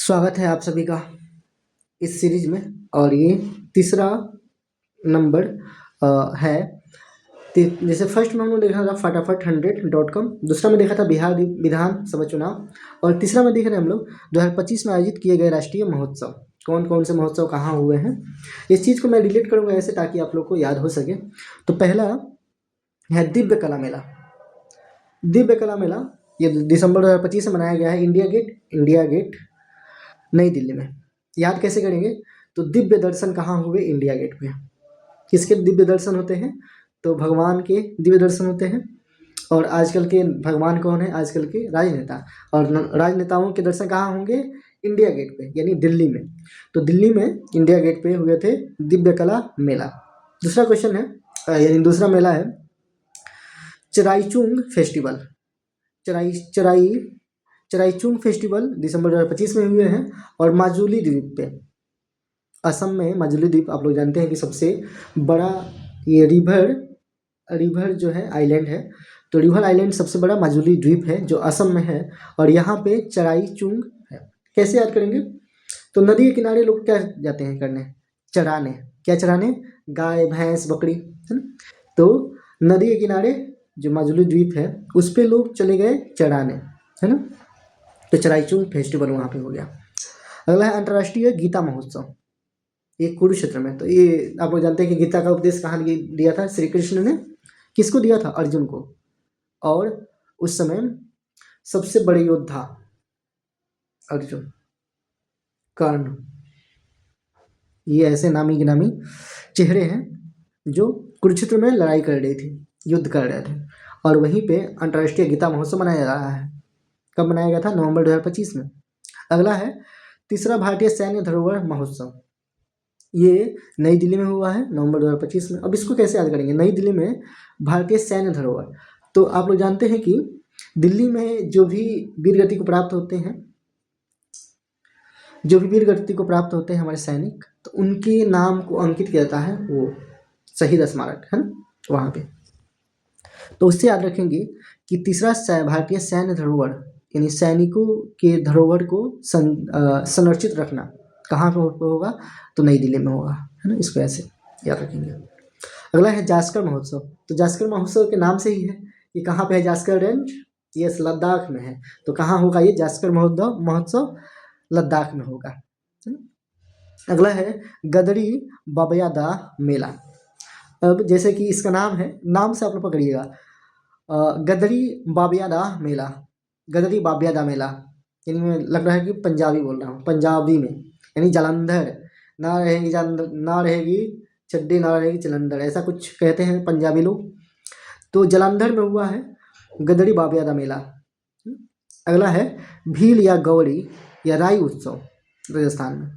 स्वागत है आप सभी का इस सीरीज में। और ये तीसरा नंबर है। जैसे फर्स्ट में हम लोग देखा था फटाफट 100.com, दूसरा में देखा था बिहार विधानसभा चुनाव, और तीसरा में देख रहे हैं हम लोग 2025 में आयोजित किए गए राष्ट्रीय महोत्सव। कौन कौन से महोत्सव कहाँ हुए हैं, इस चीज़ को मैं रिलेट करूँगा ऐसे ताकि आप लोग को याद हो सके। तो पहला है दिव्य कला मेला। दिव्य कला मेला ये दिसंबर 2025 में मनाया गया है इंडिया गेट नई दिल्ली में। याद कैसे करेंगे? तो दिव्य दर्शन कहाँ हुए? इंडिया गेट पे। किसके दिव्य दर्शन होते हैं? तो भगवान के दिव्य दर्शन होते हैं। और आजकल के भगवान कौन है? आजकल के राजनेता। और राजनेताओं के दर्शन कहाँ होंगे? इंडिया गेट पे, यानी दिल्ली में। तो दिल्ली में इंडिया गेट पे हुए थे दिव्य कला मेला। दूसरा क्वेश्चन है, यानी दूसरा मेला है चराईचुंग फेस्टिवल। चराईचुंग फेस्टिवल दिसंबर 2025 में हुए हैं। और माजुली द्वीप पे, असम में माजुली द्वीप आप लोग जानते हैं कि सबसे बड़ा ये रिवर जो है आइलैंड है। तो रिवर आइलैंड सबसे बड़ा माजुली द्वीप है जो असम में है। और यहाँ पे चराईचुंग है। कैसे याद करेंगे? तो नदी के किनारे लोग क्या जाते हैं करने? चराने। क्या चराने? गाय भैंस बकरी, है ना। तो नदी के किनारे जो माजुली द्वीप है उस पे लोग चले गए चराने, है ना। तो चराईचुंग फेस्टिवल वहाँ पे हो गया। अगला है अंतर्राष्ट्रीय गीता महोत्सव, ये कुरुक्षेत्र में। तो ये आप लोग जानते हैं कि गीता का उपदेश कहाँ दिया था? श्री कृष्ण ने किसको दिया था? अर्जुन को। और उस समय सबसे बड़े योद्धा अर्जुन, कर्ण, ये ऐसे नामी गिनामी चेहरे हैं जो कुरुक्षेत्र में लड़ाई कर रही थी, युद्ध कर रहे थे। और वहीं पे अंतर्राष्ट्रीय गीता महोत्सव मनाया जा रहा है। कब मनाया गया था? नवंबर 2025 में। अगला है तीसरा भारतीय सैन्य धरोहर महोत्सव। ये नई दिल्ली में हुआ है नवंबर 2025 में। अब इसको कैसे याद करेंगे? नई दिल्ली में भारतीय सैन्य धरोहर। तो आप लोग जानते हैं कि दिल्ली में जो भी वीर गति को प्राप्त होते हैं, हमारे सैनिक, तो उनके नाम को अंकित किया जाता है, वो शहीद स्मारक है ना वहाँ पे। तो उससे याद रखेंगे कि तीसरा भारतीय सैन्य धरोहर यानी सैनिकों के धरोहर को संरक्षित रखना कहाँ पे होगा? तो नई दिल्ली में होगा, है ना। इसको ऐसे याद रखेंगे। अगला है जास्कर महोत्सव। तो जास्कर महोत्सव के नाम से ही है। ये कहाँ पे है? जास्कर रेंज, ये लद्दाख में है। तो कहाँ होगा ये जास्कर महोत्सव? लद्दाख में होगा, है ना। अगला है गदरी बाबियादा मेला। अब जैसे कि इसका नाम है, नाम से आप लोग पकड़िएगा, गदरी बाबियादा मेला। गदरी बाबियादा मेला यानी मैं लग रहा है कि पंजाबी बोल रहा हूँ, पंजाबी में, यानी जालंधर ना रहेगी, ना रहेगी चड्डी, ना रहेगी जलंधर, ऐसा कुछ कहते हैं पंजाबी लोग। तो जालंधर में हुआ है गदरी बाबियादा मेला। अगला है भील या गौरी या राई उत्सव राजस्थान में।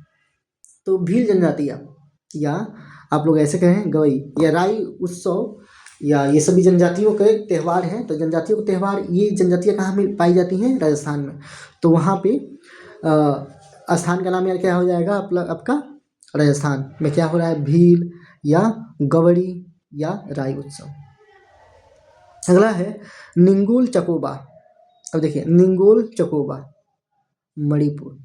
तो भील जनजातियाँ, या आप लोग ऐसे कहें गवई या राई उत्सव, या ये सभी जनजातियों के त्यौहार हैं। तो जनजातियों के त्यौहार, ये जनजातियाँ कहाँ में पाई जाती हैं? राजस्थान में। तो वहाँ पे स्थान का नाम यार क्या हो जाएगा आपका? राजस्थान में क्या हो रहा है? भील या गवरी या राई उत्सव। अगला है निंगोल चकोबा। अब देखिए निंगोल चकोबा मणिपुर।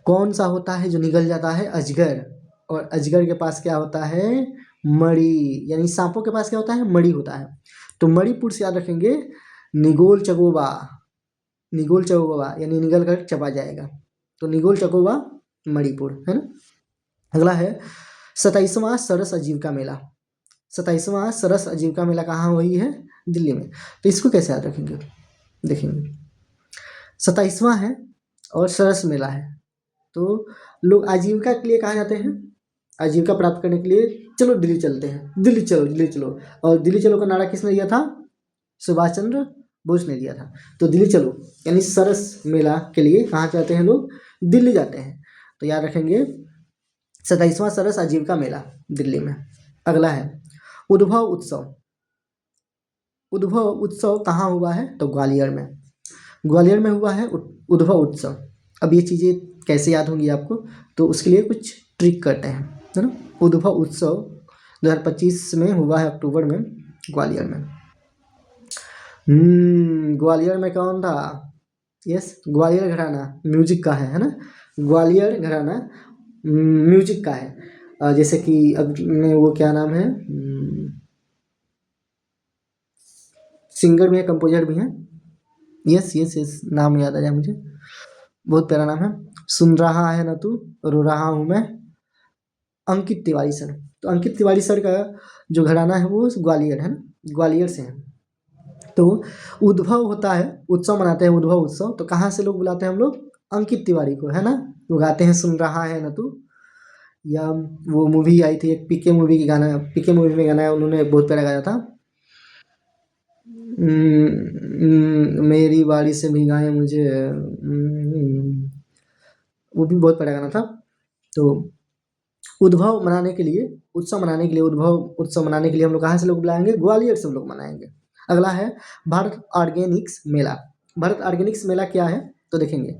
कौन सा होता है जो निगल जाता है? अजगर। और अजगर के पास क्या होता है? मणि, यानी सांपों के पास क्या होता है? मणि होता है। तो मणिपुर से याद रखेंगे निगोल चकोबा। निगोल चकोबा यानी निगल कर चबा जाएगा। तो निगोल चकोबा मणिपुर, है ना। अगला है 27वां सरस आजीविका मेला। 27वां सरस आजीविका मेला कहाँ हुई है? दिल्ली में। तो इसको कैसे याद रखेंगे? देखेंगे 27वां है और सरस मेला है। तो लोग आजीविका के लिए कहाँ जाते हैं? आजीविका प्राप्त करने के लिए चलो दिल्ली चलते हैं, दिल्ली चलो, दिल्ली चलो। और दिल्ली चलो का नारा किसने दिया था? सुभाष चंद्र बोस ने दिया था। तो दिल्ली चलो यानी सरस मेला के लिए कहाँ जाते हैं लोग? दिल्ली जाते हैं। तो याद रखेंगे 27वां सरस आजीविका मेला दिल्ली में। अगला है उद्भव उत्सव। उद्भव उत्सव कहाँ हुआ है? तो ग्वालियर में। ग्वालियर में हुआ है उद्भव उत्सव। अब ये चीज़ें कैसे याद होंगी आपको? तो उसके लिए कुछ ट्रिक करते हैं, है ना। उद्भव उत्सव 2025 में हुआ है अक्टूबर में ग्वालियर में। ग्वालियर में कौन था? यस, ग्वालियर घराना म्यूजिक का है ना। ग्वालियर घराना म्यूजिक का है। जैसे कि अब में वो क्या नाम है, सिंगर भी है, कंपोजर भी है। यस यस यस, नाम याद आया मुझे, बहुत प्यारा नाम है। सुन रहा है ना तू, रो रहा हूँ मैं, अंकित तिवारी सर। तो अंकित तिवारी सर का जो घराना है वो ग्वालियर है ना, ग्वालियर से है। तो उद्भव होता है, उत्सव मनाते हैं उद्भव उत्सव, तो कहाँ से लोग बुलाते हैं हम लोग, अंकित तिवारी को, है ना। वो गाते हैं सुन रहा है ना तू। या वो मूवी आई थी एक, पीके मूवी की गाना, पीके मूवी में गाना है उन्होंने बहुत प्यारा गाया था, मेरी बारी से भिगाए मुझे, वो भी बहुत प्यारा गाना था। तो उद्भव मनाने के लिए, उत्सव मनाने के लिए, उद्भव उत्सव मनाने के लिए हम लोग कहाँ से लोग बुलाएंगे, ग्वालियर से हम लोग मनाएंगे। अगला है भारत ऑर्गेनिक्स मेला। भारत ऑर्गेनिक्स मेला क्या है, तो देखेंगे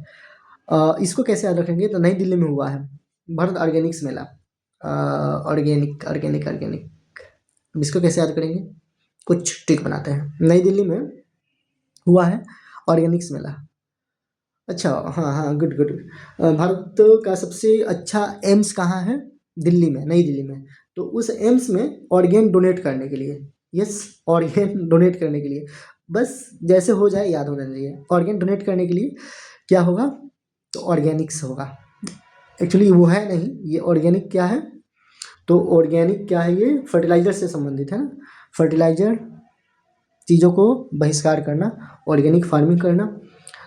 इसको कैसे याद रखेंगे, तो नई दिल्ली में हुआ है भारत ऑर्गेनिक्स मेला। ऑर्गेनिक ऑर्गेनिक ऑर्गेनिक, इसको कैसे याद करेंगे, कुछ ट्रिक बनाते हैं। नई दिल्ली में हुआ है ऑर्गेनिक्स मेला। अच्छा, हाँ हाँ, गुड गुड। भारत का सबसे अच्छा एम्स कहाँ है, दिल्ली में, नई दिल्ली में। तो उस एम्स में ऑर्गेन डोनेट करने के लिए, यस, ऑर्गेन डोनेट करने के लिए, बस जैसे हो जाए याद होना चाहिए, ऑर्गेन डोनेट करने के लिए क्या होगा, तो ऑर्गेनिक्स होगा। एक्चुअली वो है नहीं, ये ऑर्गेनिक क्या है, तो ऑर्गेनिक क्या है, ये फर्टिलाइजर से संबंधित है ना, फर्टिलाइजर चीज़ों को बहिष्कार करना, ऑर्गेनिक फार्मिंग करना।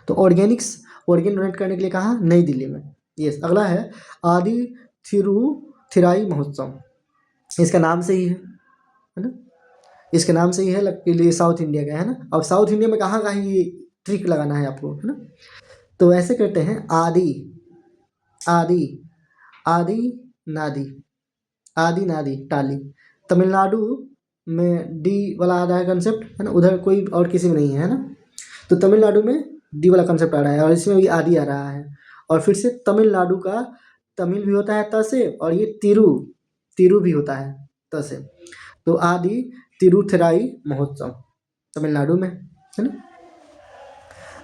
तो ऑर्गेनिक्स, ऑर्गेन डोनेट करने के लिए कहाँ, नई दिल्ली में। यस, अगला है आदि थिरुथिराई महोत्सव। इसका नाम से ही है ना, इसके नाम से ही है, के लिए साउथ इंडिया का है ना। अब साउथ इंडिया में कहाँ कहाँ ये ट्रिक लगाना है आपको, है ना। तो ऐसे करते हैं, आदि आदि आदि नादि, आदि नादि टाली। तमिलनाडु में डी वाला आ रहा है कंसेप्ट, है ना, उधर कोई और किसी में नहीं है ना। तो तमिलनाडु में डी वाला कंसेप्ट आ रहा है और इसमें भी आदि आ रहा है। और फिर से तमिलनाडु का तमिल भी होता है त से, और ये तिरु, तिरु भी होता है त से। तो आदि तिरुथिराई महोत्सव तमिलनाडु में, है ना।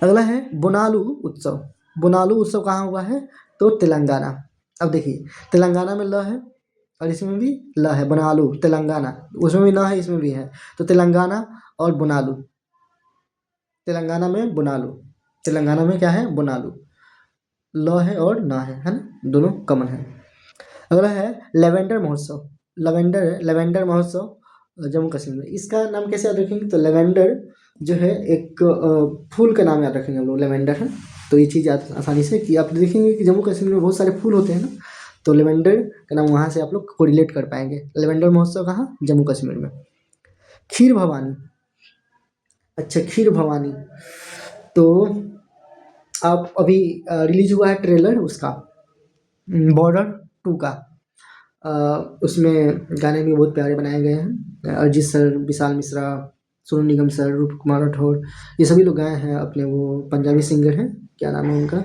अगला है बोनालू उत्सव। बोनालू उत्सव कहाँ हुआ है, तो तेलंगाना। अब देखिए, तेलंगाना में ल है और इसमें भी ल है, बोनालू तेलंगाना, उसमें भी न है इसमें भी है। तो तेलंगाना और बोनालू, तेलंगाना में बोनालू, तेलंगाना में क्या है, बोनालू, ल है और ना है ना, दोनों कॉमन है। अगला है लेवेंडर महोत्सव। लेवेंडर महोत्सव जम्मू कश्मीर में। इसका नाम कैसे याद रखेंगे, तो लेवेंडर जो है एक फूल का नाम याद रखेंगे हम लोग, लेवेंडर है। तो ये चीज़ याद आसानी से, कि आप देखेंगे कि जम्मू कश्मीर में बहुत सारे फूल होते हैं ना, तो लेवेंडर का नाम वहाँ से आप लोग कोरिलेट कर पाएंगे। लेवेंडर महोत्सव कहाँ, जम्मू कश्मीर में। खीर भवानी, अच्छा खीर भवानी, तो आप अभी रिलीज हुआ है ट्रेलर उसका, बॉर्डर 2 का। उसमें गाने भी बहुत प्यारे बनाए गए हैं, अरिजीत सर, विशाल मिश्रा, सोनू निगम सर, रूप कुमार राठौर, ये सभी लोग गाए हैं अपने, वो पंजाबी सिंगर हैं, क्या नाम है उनका,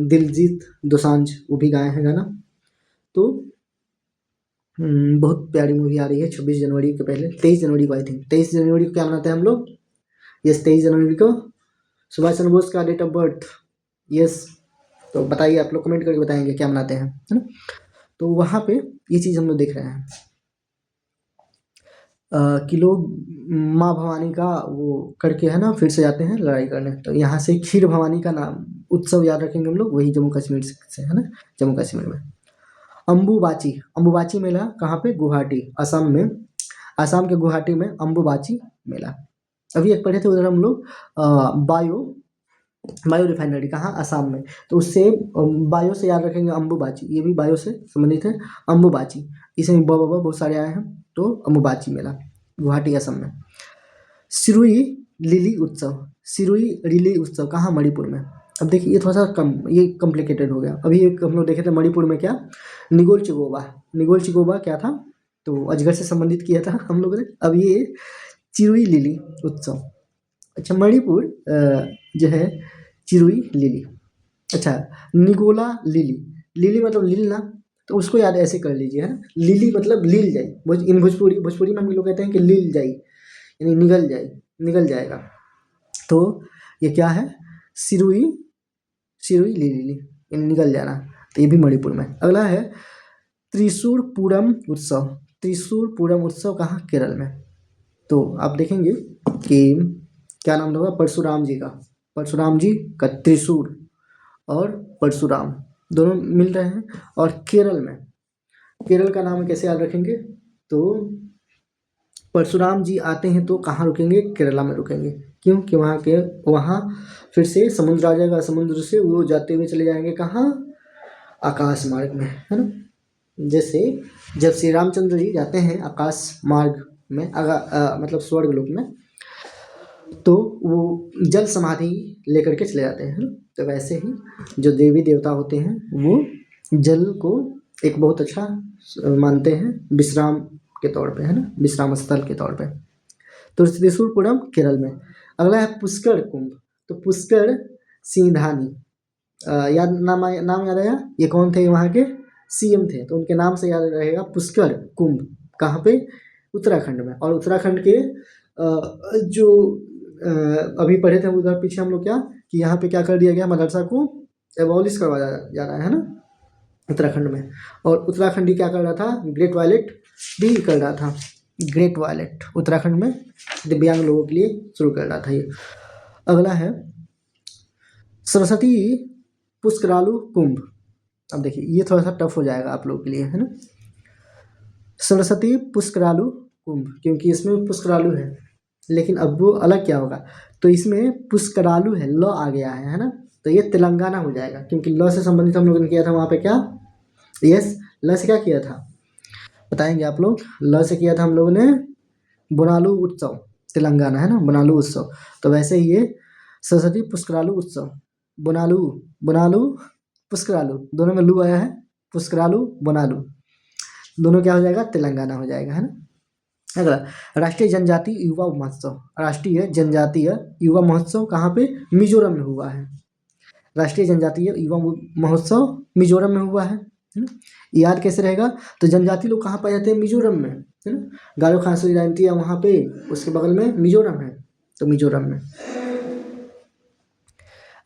दिलजीत दोसांझ, वो भी गाए हैं गाना। तो बहुत प्यारी मूवी आ रही है 26 जनवरी के पहले, 23 जनवरी को आई थी। 23 जनवरी को क्या मनाते हैं हम लोग, यस 23 जनवरी को सुभाष चंद्र बोस का डेट ऑफ बर्थ। यस, तो बताइए, आप लोग कमेंट करके बताएंगे क्या मनाते हैं, है ना। तो वहाँ पे ये चीज़ हम लोग देख रहे हैं कि लोग माँ भवानी का वो करके, है ना, फिर से जाते हैं लड़ाई करने। तो यहाँ से खीर भवानी का नाम उत्सव याद रखेंगे हम लोग, वही जम्मू कश्मीर से है ना, जम्मू कश्मीर में। अम्बुबाची, अम्बुबाची मेला कहाँ पे, गुवाहाटी, असम में। असम के गुवाहाटी में अम्बुबाची मेला। अभी एक पढ़े थे उधर हम लोग, बायो रिफाइनरी कहाँ, असम में। तो उससे बायो से याद रखेंगे अम्बुबाची, ये भी बायो से संबंधित है, अम्बुबाची, इसमें बहुत सारे आए हैं। तो अम्बुबाची मेला गुवाहाटी असम में। सिरुई लिली उत्सव, सिरुई लिली उत्सव कहाँ, मणिपुर में। अब देखिए, ये थोड़ा सा कम, ये कॉम्प्लिकेटेड हो गया। अभी एक हम लोग देखे थे मणिपुर में क्या, निगोल चिगोबा, निगोल चिगोबा क्या था, तो अजगर से संबंधित किया था हम लोगों ने। अब ये चिरुई लिली उत्सव, अच्छा मणिपुर जो है चिरुई लिली, अच्छा निगोला लिली, लिली मतलब लील ना, तो उसको याद ऐसे कर लीजिए, है ना, लिली मतलब लील जाए, इन भोजपुरी में हम लोग कहते हैं कि लील जाए, यानी निगल जाए, निगल जाएगा। तो ये क्या है, सिरुई सिरुई लिली, ये निकल जाना, तो ये भी मणिपुर में। अगला है त्रिशूर पूरम उत्सव। त्रिशूर पूरम उत्सव कहाँ, केरल में। तो आप देखेंगे कि क्या नाम होगा, परशुराम जी का, परशुराम जी का त्रिशूर और परशुराम दोनों मिल रहे हैं। और केरल में, केरल का नाम कैसे याद रखेंगे, तो परशुराम जी आते हैं तो कहाँ रुकेंगे, केरला में रुकेंगे। क्यों कि वहाँ फिर से समुद्र आ जाएगा, समुद्र से वो जाते हुए चले जाएंगे कहाँ, आकाश मार्ग में, है ना। जैसे जब श्री रामचंद्र जी जाते हैं आकाश मार्ग में, मतलब स्वर्ग लोक में, तो वो जल समाधि लेकर के चले जाते हैं, है ना। तो वैसे ही जो देवी देवता होते हैं वो जल को एक बहुत अच्छा मानते हैं विश्राम के तौर पे, है ना, विश्राम स्थल के तौर पे। तो त्रिशूरपुरम केरल में। अगला है पुष्कर कुंभ। तो पुष्कर सिंघानी, नाम याद आया, ये कौन थे, वहाँ के सीएम थे, तो उनके नाम से याद रहेगा पुष्कर कुंभ। कहाँ पे, उत्तराखंड में। और उत्तराखंड के जो अभी पढ़े थे उधर पीछे हम लोग क्या, कि यहाँ पे क्या कर दिया गया, मदरसा को एबॉलिश करवाया जा रहा है ना उत्तराखंड में। और उत्तराखंडी क्या कर रहा था, ग्रेट वायलेट भी कर रहा था, ग्रेट वायलेट उत्तराखंड में दिव्यांग लोगों के लिए शुरू कर रहा था ये। अगला है सरस्वती पुष्करालु कुंभ। अब देखिए ये थोड़ा सा टफ हो जाएगा आप लोगों के लिए, है ना। सरस्वती पुष्करालु कुंभ, क्योंकि इसमें पुष्करालु है, लेकिन अब वो अलग क्या होगा, तो इसमें पुष्करालु है, ल आ गया है ना, तो ये तेलंगाना हो जाएगा, क्योंकि ल से संबंधित हम लोगों ने किया था वहाँ पे क्या, यस, ल से क्या किया था बताएंगे आप लोग। ल से किया था हम लोगों ने बोनालू उत्सव, तेलंगाना, है ना, बोनालू उत्सव। तो वैसे ही ये सरस्वती पुष्करालु उत्सव, बोनालू बोनालू पुष्करालु, दोनों में लू आया है, पुष्करालु बोनालू, दोनों क्या हो जाएगा, तेलंगाना हो जाएगा, है ना। अगला राष्ट्रीय जनजातीय युवा महोत्सव। राष्ट्रीय जनजातीय युवा महोत्सव कहाँ पे, मिजोरम में हुआ है। राष्ट्रीय जनजातीय युवा महोत्सव मिजोरम में हुआ है ना। याद कैसे रहेगा, तो जनजाति लोग कहाँ पाए जाते हैं, मिजोरम में, है ना। गारो खासरी जयंती है वहाँ पे, उसके बगल में मिजोरम है, तो मिजोरम में।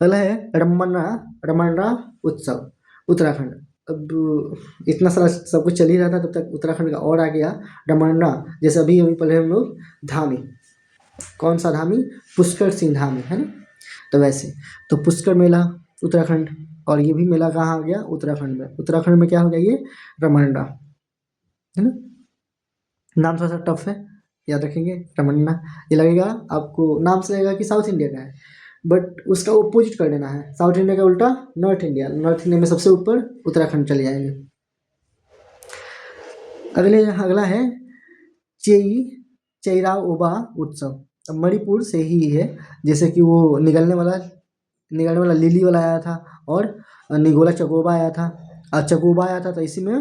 अगला है रमन्ना उत्सव, उत्तराखंड। अब इतना सारा सब कुछ चल ही रहा था, तब तक उत्तराखंड का और आ गया रमन्ना। जैसे अभी पढ़े हम लोग धामी, कौन सा धामी, पुष्कर सिंह धामी, है ना। तो वैसे तो पुष्कर मेला उत्तराखंड, और ये भी मेला कहाँ आ गया, उत्तराखंड में। उत्तराखंड में क्या हो गया, ये रमन्ना, है ना। नाम थोड़ा सा टफ है, याद रखेंगे रमन्ना। ये लगेगा आपको, नाम से लगेगा कि साउथ इंडिया का है, बट उसका अपोजिट कर देना है, साउथ इंडिया का उल्टा नॉर्थ इंडिया, नॉर्थ इंडिया में सबसे ऊपर उत्तराखंड चले जाएंगे। अगला है चेइराओबा उत्सव। अब मणिपुर से ही है, जैसे कि वो निगलने वाला लिली वाला आया था, और निगोला चकोबा आया था, और चकोबा आया था, तो इसी में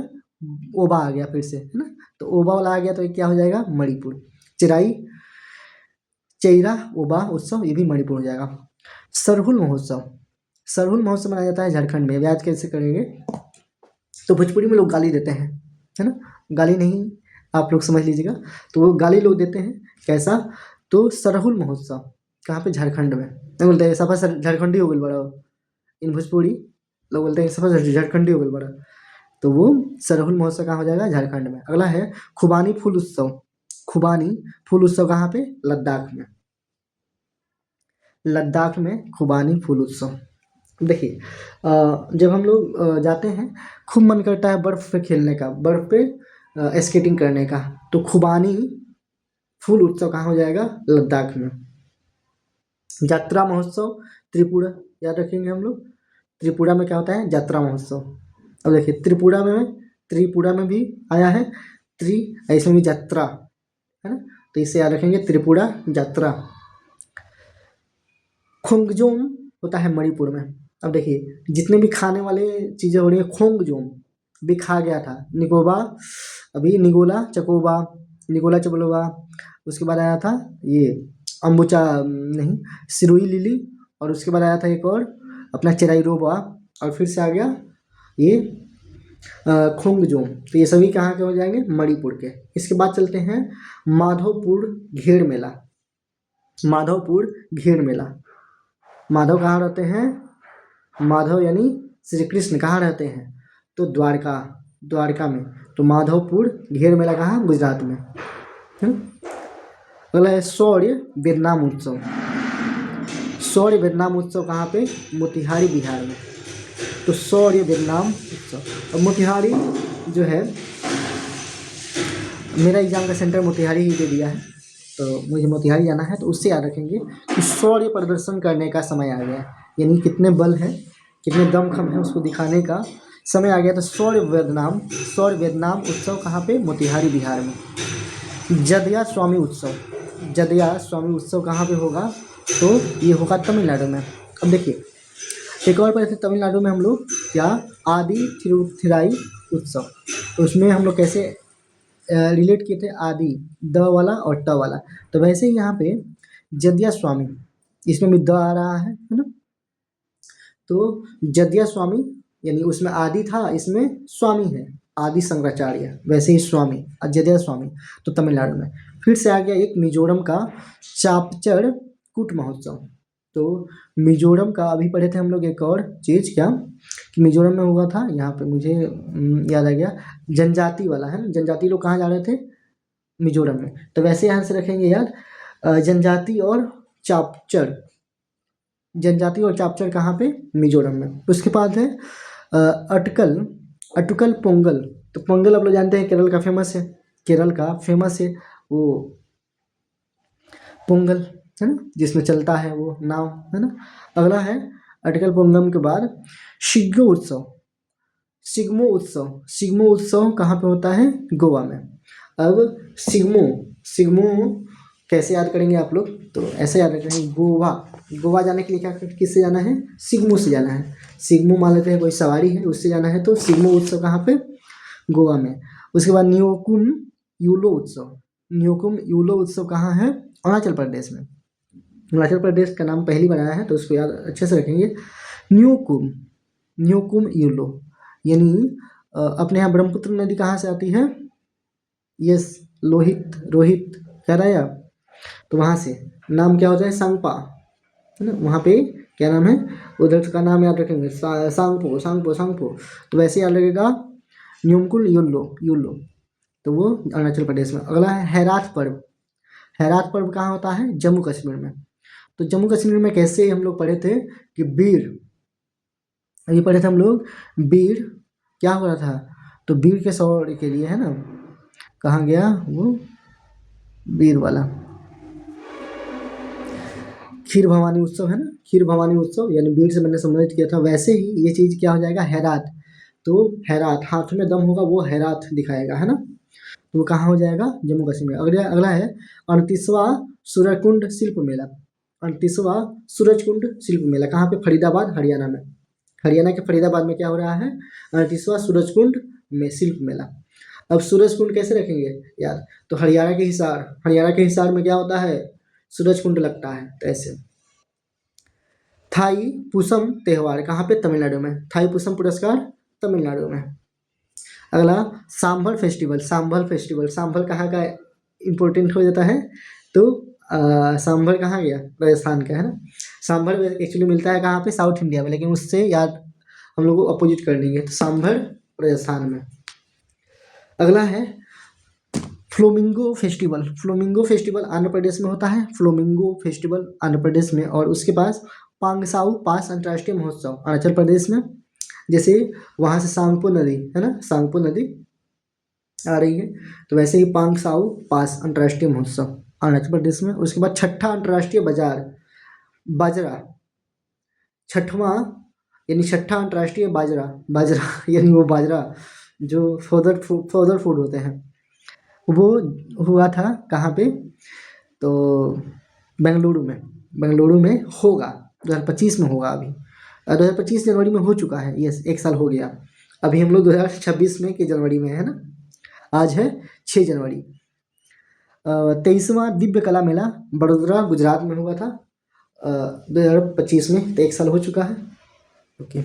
ओबा आ गया फिर से, है ना। तो ओबा वाला आ गया तो ये क्या हो जाएगा, मणिपुर। चेइरा ओबा उत्सव, ये भी मणिपुर हो जाएगा। सरहुल महोत्सव, सरहुल महोत्सव मनाया जाता है झारखंड में। याद कैसे करेंगे, तो भोजपुरी में लोग गाली देते हैं, है ना, गाली नहीं, आप लोग समझ लीजिएगा, तो वो गाली लोग देते हैं कैसा, तो सरहुल महोत्सव कहाँ पे, झारखंड में। नहीं बोलते हैं सफा सर झारखंडी हो गई बड़ा, इन भोजपुरी लोग बोलते हैं सफा झारखंडी हो गई बड़ा, तो वो सरहुल महोत्सव कहाँ हो जाएगा, झारखंड में। अगला है खुबानी फूल उत्सव। खुबानी फूल उत्सव कहाँ पे, लद्दाख में। लद्दाख में खुबानी फूल उत्सव। देखिए जब हम लोग जाते हैं, खूब मन करता है बर्फ़ पे खेलने का, बर्फ़ पे स्केटिंग करने का, तो खुबानी फूल उत्सव कहाँ हो जाएगा, लद्दाख में। यात्रा महोत्सव त्रिपुरा, याद रखेंगे हम लोग, त्रिपुरा में क्या होता है, यात्रा महोत्सव। अब देखिए त्रिपुरा में भी आया है, इसमें भी यात्रा, है ना, तो इसे याद रखेंगे, त्रिपुरा यात्रा। खोंगजोम होता है मणिपुर में। अब देखिए जितने भी खाने वाले चीज़ें हो रही है, खोंगजोम भी खा गया था, निगोला चकोबा, उसके बाद आया था ये अम्बुचा नहीं, सिरुई लिली, और उसके बाद आया था एक और अपना चेराइरोबा, और फिर से आ गया ये खोंगजोम। तो ये सभी कहाँ के हो जाएंगे, मणिपुर के। इसके बाद चलते हैं माधवपुर घेर मेला। माधवपुर घेर मेला, माधव कहाँ रहते हैं? माधव यानी श्री कृष्ण कहाँ रहते हैं? तो द्वारका में। तो माधवपुर घेर मेला कहाँ? गुजरात में। अगला है शौर्य वियतनाम उत्सव। शौर्य वियतनाम उत्सव कहाँ पे? मोतिहारी बिहार में। तो शौर्य वियतनाम उत्सव। और मोतिहारी जो है, मेरा एग्जाम का सेंटर मोतिहारी ही दे दिया है, तो मुझे मोतिहारी जाना है, तो उससे याद रखेंगे कि शौर्य प्रदर्शन करने का समय आ गया है, यानी कितने बल है, कितने दमखम है, उसको दिखाने का समय आ गया। तो शौर्य वियतनाम उत्सव कहाँ पे? मोतिहारी बिहार में। जदिया स्वामी उत्सव कहाँ पे होगा? तो ये होगा तमिलनाडु में। अब देखिए, एक और पढ़े थे तमिलनाडु में हम लोग क्या? आदि थिरुथिराई उत्सव। तो उसमें हम लोग कैसे रिलेट किए थे? आदि द वाला और ट वाला। तो वैसे ही यहाँ पे जदिया स्वामी, इसमें भी द आ रहा है ना? तो जदिया स्वामी यानी उसमें आदि था, इसमें स्वामी है, आदि शंकराचार्य, वैसे ही स्वामी जदिया स्वामी। तो तमिलनाडु में। फिर से आ गया एक मिजोरम का चापचड़ कूट महोत्सव। तो मिजोरम का अभी पढ़े थे हम लोग एक और चीज़ क्या कि मिजोरम में हुआ था, यहाँ पे मुझे याद आ गया, जनजाति वाला है ना, जनजाति लोग कहाँ जा रहे थे? मिजोरम में। तो वैसे यहाँ से रखेंगे याद, जनजाति और चापचड़, जनजाति और चापचड़ कहाँ पे? मिजोरम में। उसके बाद है अटकल पोंगल। तो पोंगल आप लोग जानते हैं केरल का फेमस है वो पोंगल, है ना, जिसमें चलता है वो नाव, है ना। अगला है अटकल पोंगल के बाद सिग्मो उत्सव कहाँ पे होता है? गोवा में। अब सिग्मो कैसे याद करेंगे आप लोग? तो ऐसे याद रखेंगे, गोवा जाने के लिए क्या किससे जाना है? सिग्मो से जाना है। सिग्मो मान लेते हैं कोई सवारी है, उससे जाना है, तो सिग्मो उत्सव कहाँ पे? गोवा में। उसके बाद न्योकुम यूलो उत्सव कहाँ है? अरुणाचल प्रदेश में। अरुणाचल प्रदेश का नाम पहली बनाया है, तो उसको याद अच्छे से रखेंगे। न्योकुम यूलो यानी अपने यहाँ ब्रह्मपुत्र नदी कहाँ से आती है? यस, रोहित कह रहा है आप, तो वहाँ से नाम क्या होता है? सांगपा, है ना। वहाँ पे क्या नाम है? उधर का नाम याद रखेंगे, सांगपो। तो वैसे याद लगेगा न्योकुम यूलो, तो वो अरुणाचल प्रदेश में। अगला है हैरात पर्व कहाँ होता है? जम्मू कश्मीर में। तो जम्मू कश्मीर में कैसे हम लोग पढ़े थे कि वीर क्या हो रहा था? तो वीर के शौर्य के लिए, है ना। कहाँ गया वो वीर वाला? खीर भवानी उत्सव, है ना, खीर भवानी उत्सव यानी वीर से मैंने सम्मानित किया था। वैसे ही ये चीज़ क्या हो जाएगा? हैरात। तो हैरात, हाथ में दम होगा वो हैरात दिखाएगा, है ना। तो वो कहाँ हो जाएगा? जम्मू कश्मीर में। अगला है 38वां सूरजकुंड शिल्प मेला कहाँ पे? फरीदाबाद, हरियाणा में। हरियाणा के फरीदाबाद में क्या हो रहा है? 38वां सूरजकुंड में शिल्प मेला। अब सूरजकुंड कैसे रखेंगे यार? तो हरियाणा के हिसार में क्या होता है? सूरजकुंड लगता है। तो ऐसे थाई पुसम त्योहार कहाँ पे? तमिलनाडु में। थाई पुसम पुरस्कार तमिलनाडु में। अगला सांभर फेस्टिवल कहाँ का इम्पोर्टेंट हो जाता है? तो सांभर कहाँ गया? राजस्थान का, है ना। सांभर एक्चुअली मिलता है कहाँ पे? साउथ इंडिया में, लेकिन उससे याद हम लोग को अपोजिट कर देंगे। तो सांभर राजस्थान में। अगला है फ्लोमिंगो फेस्टिवल आंध्र प्रदेश में होता है। फ्लोमिंगो फेस्टिवल आंध्र प्रदेश में। और उसके पास पांगसाउ पास अंतर्राष्ट्रीय महोत्सव अरुणाचल प्रदेश में। जैसे वहाँ से सांगपो नदी, है ना, सांगपो नदी आ रही है, तो वैसे ही पांगसाउ पास अंतर्राष्ट्रीय महोत्सव अरुणाचल प्रदेश में। उसके बाद छठा अंतर्राष्ट्रीय बाजरा, छठा अंतर्राष्ट्रीय बाजरा यानी वो बाजरा जो फॉदर फूड होते हैं, वो हुआ था कहाँ पे? तो बेंगलुरु में होगा, 2025 में होगा। अभी 2025 जनवरी में हो चुका है, यस, 1 साल हो गया। अभी हम लोग 2026 में के जनवरी में, है ना। आज है 6 जनवरी। 23वां दिव्य कला मेला बड़ोदरा गुजरात में हुआ था 2025 में, तो 1 साल हो चुका है। ओके।